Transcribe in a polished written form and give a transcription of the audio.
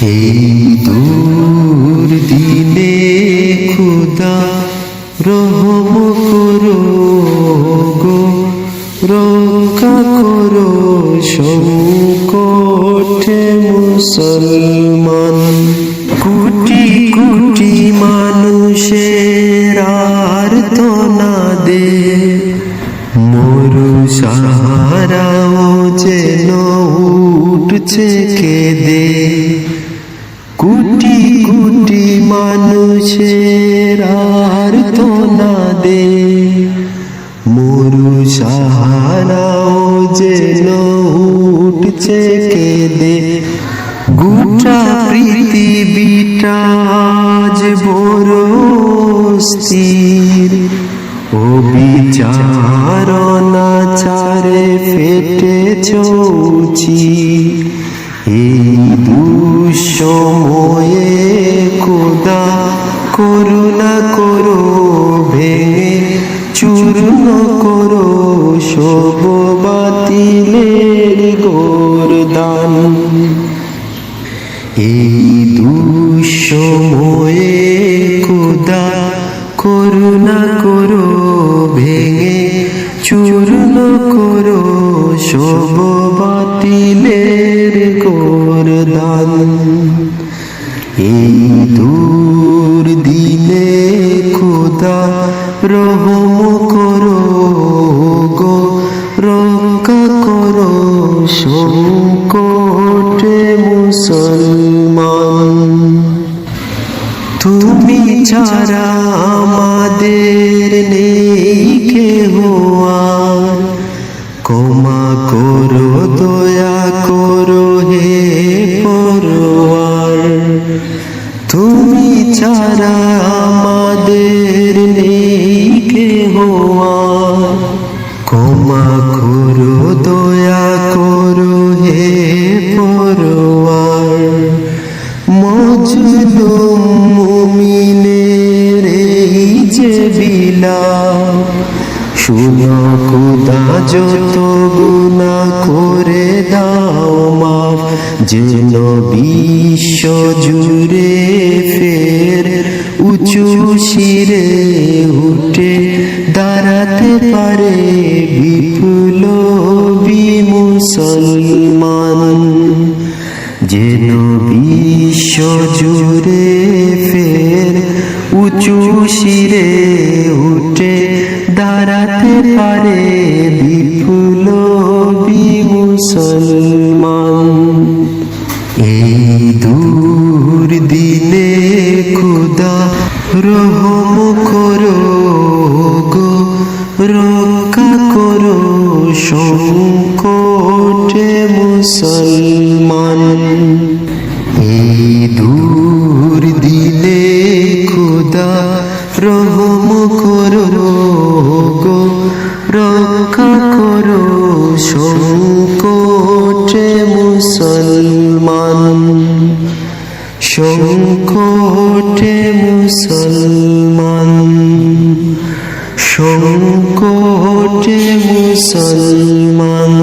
এই দুর্দিনে খুদা রহম করো গো, রক্ষা করো সংকটে মুসলমান। কোটি কোটি মানুষের আর্তনাদে মরু সাহারাও যেন উঠছে কেঁদে। কোটি কোটি মানুষের আর্তনাদে মরু সাহারাও যেন উঠছে কেঁদে। গোটা পৃথিবীটা আজ বড় অস্থির, ও বিচারণাচারে ফেটে চৌচি। এই দুঃসময়ে খোদা করুণা করো, ভেঙে চূর্ণ করো সব বাতিলের গোরদান। এই দুঃসময়ে খোদা করুণা করো, ভেঙে চূর্ণ করো সব বাতিলের গোরদান। এই দুর্দিনে খোদা রহম করো গো, রক্ষা করো সংকটে মুসলমান। তুমি ছাড়া আমাদের নেই কেহ আর, ক্ষমা করো দয়া করো হে পরওয়ার। তুমি ছাড়া আমাদের নেই কেহ আর, ক্ষমা করো দয়া করো হে পরওয়ার। মজলুম মুমিনের এই যে বিলাপ, শুনো খোদা যত গুনাহ করে দাও মাফ। যেন বিশ্ব জুড়ে ফের উঁচু শিরে উঠে দাঁড়াতে পারে বিপ্লবী মুসলমান। যেন বিশ্ব জুড়ে ফের উঁচু শিরে উঠে দাঁড়াতে পারে বিপ্লবী মুসলমান। এই দুর্দিনে খোদা রহম করো গো, রক্ষা করো সংকটে মুসলমান। এই দুর্দিনে খোদা রহম করো গো, রক্ষা করো সংকটে মুসলমান। সংকটে মুসলমান, সংকটে মুসলমান।